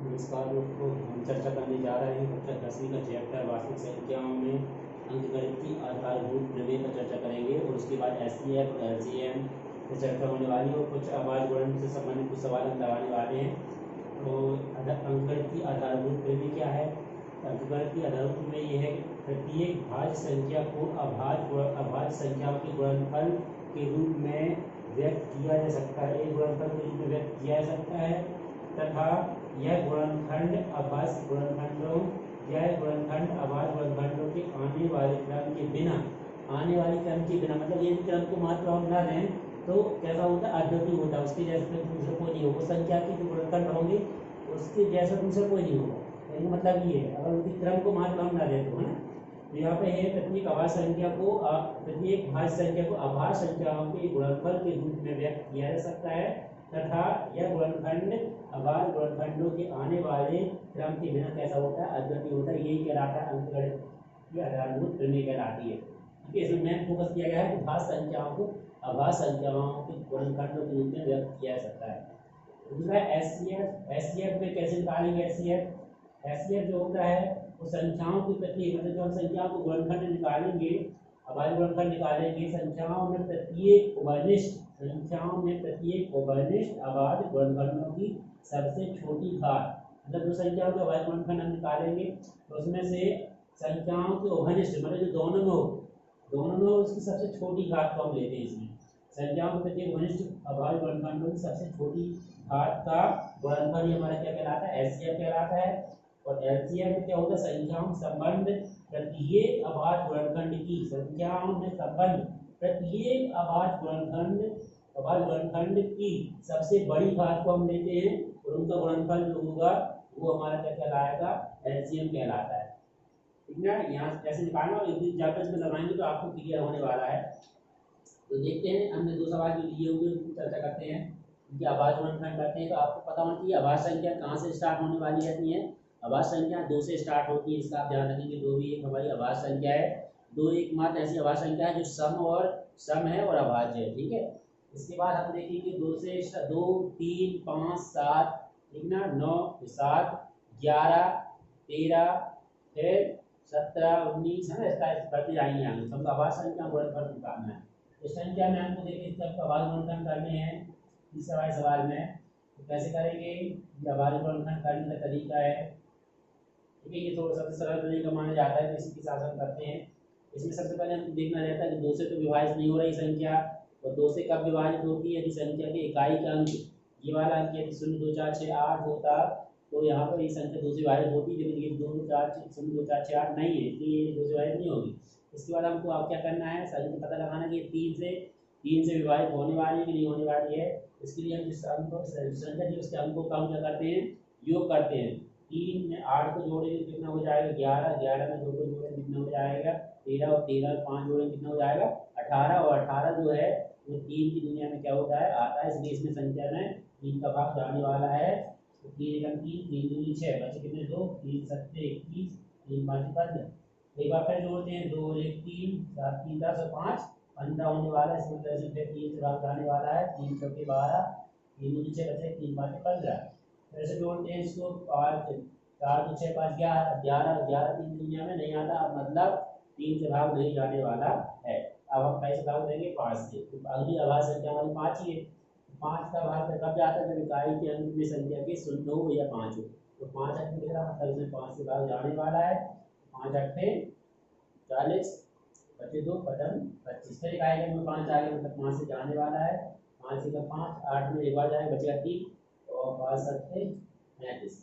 नमस्कार दोस्तों, हम चर्चा करने जा रहे हैं कक्षा 10वीं का चैप्टर वास्तविक संख्याओं में अंकगणित की आधारभूत प्रमेय पर चर्चा करेंगे और उसके बाद एससीएफ और एलसीएम पर चर्चा होने वाली है और कुछ आवाज गुणन से संबंधित कुछ सवाल हम लगाने वाले हैं। तो अंकगणित की आधारभूत प्रमेय क्या है? अंकगणित की आधारभूत प्रमेय यह है कि प्रत्येक भाज्य संख्या को अभाज्य संख्याओं के गुणनफल के रूप में व्यक्त किया जा सकता है, एक गुणनफल के रूप में व्यक्त किया जा सकता है तथा यह गुणनखंड अभाज्य गुणनखंडों अभाज्य गुणनखंडों के आने वाले क्रम के बिना मतलब ये क्रम को महत्व हम न दें तो कैसा होता है, अद्वितीय होता है, उसके जैसे दूसरा कोई नहीं होगा। उस संख्या के जो गुणनखंड होंगे उसके जैसा दूसरा कोई नहीं होगा। यानी मतलब ये है, अगर उनके क्रम को महत्व हम न दें तो, है ना। तो यहाँ पे है प्रत्येक भाज्य संख्या को अभाज्य संख्याओं के गुणनफल के रूप में व्यक्त किया जा सकता है तथा यह गुणनखंड अभाज्य गुणनखंडों के आने वाले क्रम के बिना कैसा होता है, अद्वितीय होता है। यही कहलाता है अंकगणित की आधारभूत प्रमेय कहलाती है। ठीक है, इसमें मेन फोकस किया गया है कि भाज्य संख्याओं को अभाज्य संख्याओं के गुणनखंडों के रूप में व्यक्त किया जा सकता है। दूसरा एससीएफ में कैसे निकालेंगे? एससीएफ जो होता है वो संख्याओं की प्रत्येक, मतलब जो हम संख्याओं को गुणनखंड निकालेंगे, अभाज्य गुणनखंड निकालेंगे, संख्याओं में प्रत्येक उभयनिष्ठ अभाज्य गुणनखंडों की सबसे छोटी घात, मतलब जो संख्याओं के अभाज्य गुणनखंड हम निकालेंगे तो उसमें से संख्याओं के उभयनिष्ठ मतलब जो दोनों में हो उसकी सबसे छोटी घात को हम लेते हैं। इसमें संख्याओं के प्रत्येक उभयनिष्ठ अभाज्य गुणनखंडों की सबसे छोटी घात का गुणनफल हमारा क्या कहलाता है? एचसीएफ कहलाता है। और एलसीएम में क्या होता है? संख्याओं संबंध प्रत्येक अभाज्य गुणनखंड की, संख्याओं में संबंध प्रत्येक अभाज्य गुणनखंड की सबसे बड़ी घात को हम लेते हैं और उनका गुणनफल जो होगा वो हमारा क्या कहलाएगा? एलसीएम कहलाता है। ठीक है, यहाँ कैसे निकालना और जब इसमें लगाएंगे तो आपको क्लियर होने वाला है। तो देखते हैं, हमने दो सवाल जो लिए हुए उनको चर्चा करते हैं, उनकी अभाज्य गुणनखंड करते हैं। तो आपको पता होना चाहिए अभाज्य संख्या कहाँ से स्टार्ट होने वाली रहती है। अभाज्य संख्या 2 से स्टार्ट होती है, इसका आप ध्यान रखेंगे। 2 भी एक हमारी अभाज्य संख्या है। 2 एकमात्र ऐसी अभाज्य संख्या है जो सम है और अभाज्य है। ठीक है, इसके बाद हम देखेंगे 2 से 2, 3, 5, 7, ठीक ना, 9, 7, 11, 13, फिर 17, 19 है ना, इस टाइप बढ़ते जाएंगे आगे। तो हमको अभाज्य संख्या गुणनफल निकालना है। इस संख्या में हमको देखिए सबको अभाज्य गुणनखंड करने हैं। इस सवाल में तो कैसे करेंगे? ये अभाज्य गुणनखंड करने का तरीका है। ठीक है, ये थोड़ा सबसे सरल तरीका माना जाता है, तो इसी के साथ हम करते हैं। इसमें सबसे पहले हमको देखना रहता है कि 2 से तो विभाजित नहीं हो रही संख्या, और 2 से कब विभाजित होती है? यदि संख्या के इकाई का अंक, ये वाला अंक यदि 0, 2, 4, 6, 8 होता तो यहाँ पर ये संख्या 2 से विभाजित होती, लेकिन ये 2, 2, 4, 0, 2, 4, 6, 8 नहीं है, इसलिए ये 2 से विभाजित नहीं होगी। इसके बाद हमको आप क्या करना है? संख्या पता लगाना कि 3 से विभाजित होने वाली है कि नहीं होने वाली है। इसके लिए हम जिस अंक संख्या थी उसके अंकों का हम क्या करते हैं? योग करते हैं। 3 में 8 को जोड़ेंगे कितना हो जाएगा? 11, 11 में 2 को जोड़ेंगे कितना हो जाएगा? 13, और 13 में 5 जोड़ेंगे कितना हो जाएगा? 18, और 18 जो है वो 3 की दुनिया में क्या होता है? आता है, इसलिए इसमें संख्या में 3 का भाग जाने वाला है। तो 3 1 3, 3 दूनी 6, बचे कितने? 2, 3 7 21, 3 5 15। एक बार फिर जोड़ते हैं, 2 1 3, 7 3 10 और 5 15 होने वाला है। इसमें फिर 3 से भाग जाने वाला है। 3 चौके 12, 3 दूनी 6, बचे 3 5 15। फिर से जोड़ते हैं इसको, 5 4 2 6 5 11, 11 3 दुनिया में नहीं आता, मतलब 3 से भाग नहीं जाने वाला है। अब हम कैसे भाग देंगे? 5 से। तो अगली अभाज्य संख्या हमारी 5 ही है। 5 का भाग कब जाता है? जब इकाई के अंक में संख्या के 0 हो या 5 हो। तो 5 अंक दिख रहा, मतलब इसमें 5 से भाग जाने वाला है। 5 8 40, बचे 2 पचम 25। फिर इकाई के अंक में 5 आ गया, मतलब 5 से जाने वाला है। 5 से 5, 8 में एक बार जाएगा, बचेगा 3, और 5 7 35।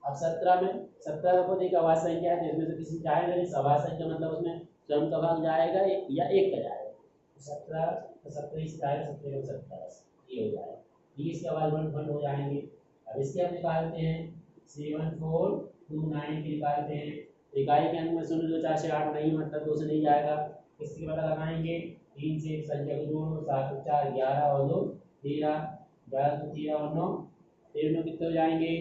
अब 17 को देखिए अभाज्य संख्या है, जिसमें से किसी जाएगा नहीं। अभाज्य संख्या मतलब उसमें स्वयं का भाग जाएगा या 1 का जाएगा। 17 तो 17 से जाएगा, 17 को 17 ये हो जाएगा। ये इसके अभाज्य गुणनफल हो जाएंगे। अब इसके हम निकालते हैं, 7 4 2 9 के निकालते हैं। इकाई के अंक में 0 2 4 6 8 नहीं, मतलब 2 से नहीं जाएगा। इसके पता लगाएंगे, 3 से एक संख्या को जोड़ो, 7 4 11 और 2 13, 11 तो 13 और 9 13 कितने हो जाएंगे?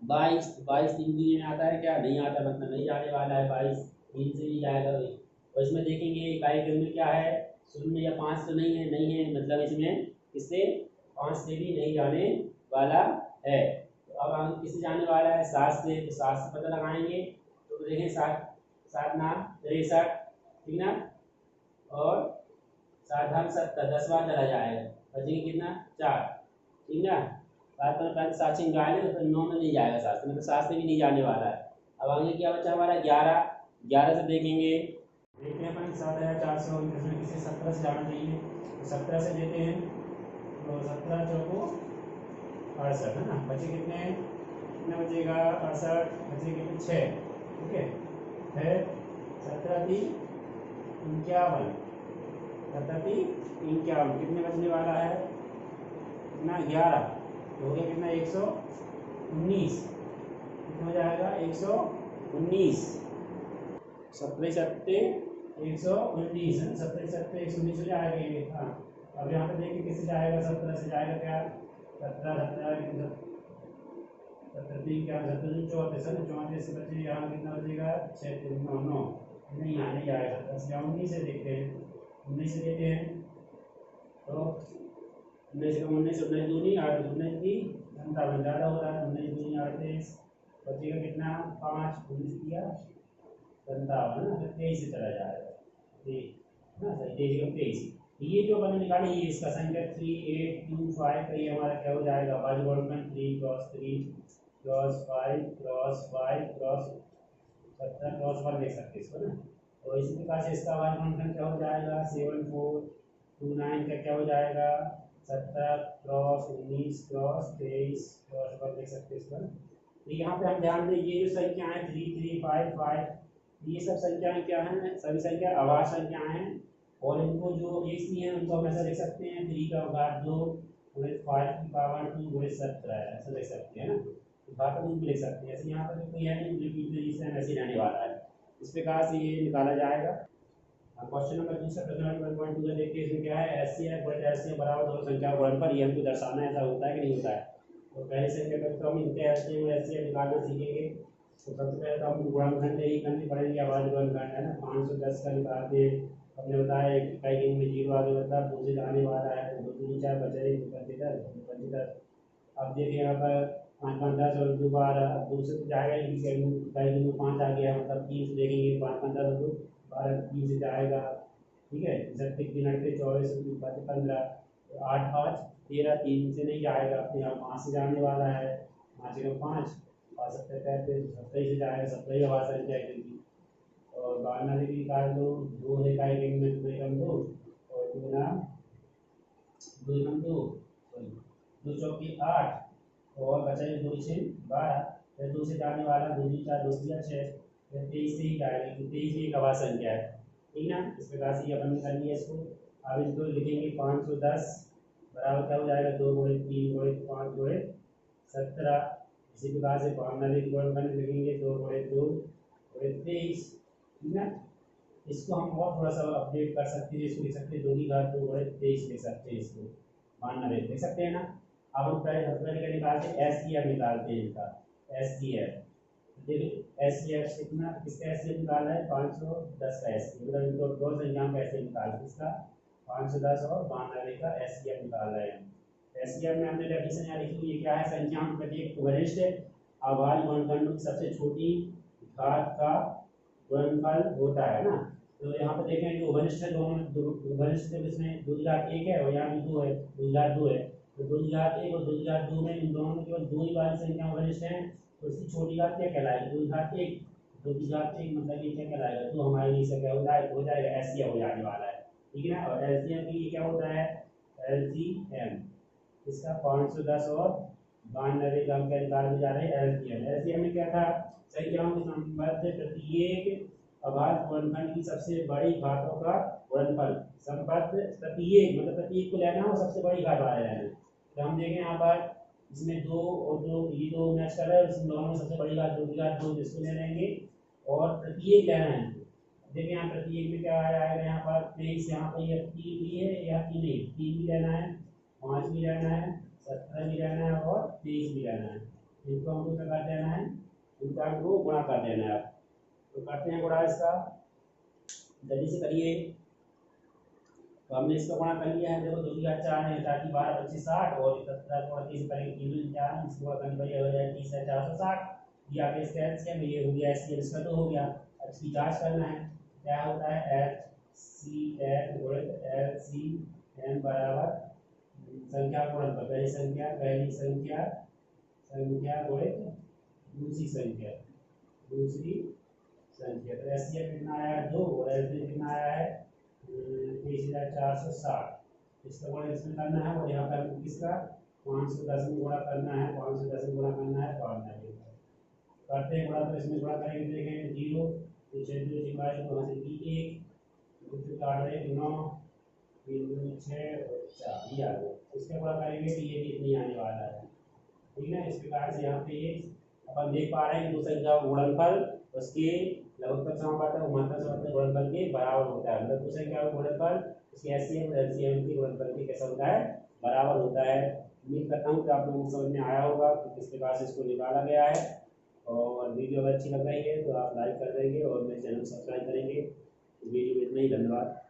22। 22 3 में आता है क्या? नहीं आता, मतलब नहीं जाने वाला है। 22 3 से नहीं जाएगा। और इसमें देखेंगे इकाई के अंक क्या है? 0 या 5 तो नहीं है, मतलब इसमें इससे 5 से भी नहीं जाने वाला है। तो अब अंक किससे जाने वाला है 7 से, तो 7 से पता लगाएंगे तो देखें 7 7 ना 63, ठीक ना, और 7 हम 70, 10 बार चला जाएगा, बचेंगे कितना 4, ठीक ना। 7 पर पहले 7 से निकालें तो 9 में नहीं जाएगा 7 से, मतलब 7 से भी नहीं जाने वाला है। अब आगे क्या बचा हमारा 11, 11 से देखेंगे, देखते हैं अपन 7400 इसमें किसी 17 से जाना चाहिए, तो 17 से देते हैं, तो 17 चौको 68 है ना, बचे कितने, कितना बचेगा 68, बचे कितने 6, ठीक है। फिर 17 3 51, 17 3 51, कितने बचने वाला है, कितना 11, तो हो गया कितना 119, कितना हो जाएगा 119, 17 सत्ते 119 है, 17 सत्ते 119 हो जाएगा ये। हाँ अब यहाँ पे देखिए किससे जाएगा, 17 से जाएगा क्या, 17 17 17 3 क्या 17 34 है ना, 34 से बचे यहाँ कितना बचेगा 6 3 9 9, नहीं यहाँ नहीं जाएगा, 17 से 19 से देखते हैं, 19 से देते हैं, तो 19 से 19 19 दूनी 8 19 की 57 ज़्यादा हो रहा है, 19 दूनी 38, बचेगा कितना 5, 19 किया 57 है ना, फिर 23 से चला जाएगा, ठीक ना, सही 23। ये जो अपन निकाले ये इसका संख्या 3825 का ये हमारा क्या हो जाएगा, बाजू गुणनफल 3 cross 3 cross 5 cross 5 cross 17 cross 1 देख सकते हैं इसको ना। तो इसी प्रकार से इसका बाजू गुणनफल क्या हो जाएगा 7429 का क्या हो जाएगा 17 क्रॉस 19 क्रॉस 23 क्रॉस 1 देख सकते हैं इसको ना। तो यहाँ पे हम ध्यान दें ये जो संख्या है 3355, ये सब संख्याएं क्या हैं, सभी संख्या अभाज्य संख्याएं हैं, और इनको जो एक सी है उनको हम ऐसा लिख सकते हैं 3 का घात 2 गुणित 5 की पावर 2 गुणित 17, ऐसा लिख सकते हैं ना, तो घात 2 भी लिख सकते हैं, ऐसे यहाँ पर कोई है नहीं जो कि जिससे ऐसे रहने वाला है, इस प्रकार से ये निकाला जाएगा। क्वेश्चन नंबर दूसरा प्रश्न नंबर 1.2 का देखते हैं, इसमें क्या है एचसीएफ गुणित एलसीएम बराबर दोनों संख्या गुणनफल, ये हमको दर्शाना है, ऐसा होता है कि नहीं होता है। तो पहले संख्या पर तो हम इनके एचसीएम और एचसीएफ निकालना सीखेंगे, तो सबसे पहले तो हम गुणनखंड यही करनी पड़ेगी, आवाज गुणनखंड है ना, 510 का निकालते हैं, हमने बताया एक इकाई के में 0 आगे मतलब 2 से जाने वाला है, तो 2 दूनी 4 बचे 25। अब देखिए यहाँ पर 5 5 10 और 2 12, अब 2 से जाएगा इकाई के में 5 आ गया, मतलब 3 से देखेंगे 5 5 10 2 12 3 से जाएगा, ठीक है, 36 3 24 15, 8 5 13, 3 से नहीं जाएगा, अपने यहाँ 5 से जाने वाला है, 5 1 5 और 70 35 27 से जाएगा, 27 आवाज संख्या की, और 92 की निकाल दो, 2 है इकाई के में 2 कम 2 और 2 ना 2 कम 2 2 चौकी 8 और बचा 2 6 12, फिर 2 से जाने वाला 2 4 2 6, फिर 23 से ही जाएगा क्योंकि 23 भी एक आवाज संख्या है, ठीक ना। इस प्रकार से अपन ने कर लिया इसको। अब इसको लिखेंगे 510 बराबर क्या हो जाएगा 2 गुणित 3 गुणित 5 गुणित 17, इसी प्रकार से 92 की गुणनफल लिखेंगे 2 गुणित 2 गुणित 23, ठीक ना। इसको हम और थोड़ा सा अपडेट कर सकते हैं, इसको लिख सकते हैं 2 की घात 2 गुणित 23 लिख सकते हैं, इसको 92 लिख सकते हैं ना। अब हम पहले क्या निकालते हैं एससीएफ निकालते हैं इनका, एससीएफ देखिए एससीएफ कितना, किसका एससीएफ निकालना है 510 का एससीएफ, मतलब इनको दो संख्याओं का एससीएफ निकालना है, इसका 510 और 92 का एससीएफ निकाल रहे हैं। एससीएफ में हमने डेफिनेशन यहाँ लिखी हुई है, क्या है संख्याओं के प्रति एक वरिष्ठ अभाज्य गुणनखंड की सबसे छोटी घात का गुणनफल होता है ना। तो यहाँ पे देखें जो वरिष्ठ है दोनों वरिष्ठ इसमें 2 की घात 1 है और यहाँ भी 2 है, 2 की घात 2 है, तो 2 की घात 1 और 2 की घात 2 में इन दोनों में केवल 2 ही वाली संख्या वरिष्ठ है, तो इसकी छोटी घात क्या कहलाएगी 2 की घात 1, 2 की घात 1 मतलब ये क्या कहलाएगा, तो हमारे लिए क्या हो जाएगा एससीएफ हो जाने वाला है, ठीक है ना। और एलसीएम के लिए क्या होता है एलसीएम, इसका 510 और 92 का हम क्या निकालने जा रहे हैं एलसीएम। एलसीएम में क्या था संख्याओं के संबंध प्रत्येक अभाज्य गुणनखंड की सबसे बड़ी घातों का गुणनफल, संबद्ध प्रत्येक मतलब प्रत्येक को लेना और सबसे बड़ी घात वाला लेना। तो हम देखें यहाँ पर इसमें 2 और 2 ये 2 मैच कर रहा है, इसमें दोनों में सबसे बड़ी घात 2 की घात 2 जिसको ले लेंगे और प्रत्येक लेना है। देखिए यहाँ प्रत्येक में क्या आएगा यहाँ पर 23, यहाँ पर यह 3 भी है, यह 3 नहीं 3 भी लेना है, 5 भी लेना है, 17 भी लेना है और 23 भी लेना है। इनको हमको क्या कर देना है, इनका को गुणा कर देना है। तो करते हैं गुणा इसका, जल्दी से करिए तो हमने इसका गुणा कर लिया है। देखो 2 की घात 4 है, 4 की 12 25 60 और 30 करेंगे 3 4 इसको गुणा करने पर ये हो जाएगा 30 है 460। ये आपके इसका एलसीएम ये हो गया, एचसीएफ इसका तो हो गया। अब इसकी जांच करना है, क्या होता है एचसीएफ गुणित एलसीएम बराबर संख्या गुणनफल, पहली संख्या गुणित दूसरी संख्या तो एचसीएफ कितना आया है 2 और एलसीएम कितना आया है 23,460। इसका गुणा इसमें करना है और यहाँ पर किसका 510 में गुणा करना है, 510 में गुणा करना है 5 करते हैं गुणा। तो इसमें गुणा करेंगे देखें 0 तो 6 2 6 तो वहाँ से 1 2 काट रहे 9 3 2 6 और 4 ये आ गया। इसके गुणा करेंगे तो ये भी इतनी आने वाला है, ठीक है। इस प्रकार से यहाँ पे अपन देख पा रहे हैं कि दो संख्या का गुणनफल उसके लगभग समानुपाती है, मात्रा समानुपाती गुणनफल के बराबर होता है। मतलब दो संख्या का गुणनफल उसके एचसीएफ और एलसीएम के गुणनफल के कैसा होता है, बराबर होता है। उम्मीद करता हूँ कि आप लोगों को समझ में आया होगा कि किस प्रकार से इसको निकाला गया है। और वीडियो अगर अच्छी लग रही है तो आप लाइक कर देंगे और मेरे चैनल को सब्सक्राइब करेंगे। वीडियो में इतना ही, धन्यवाद।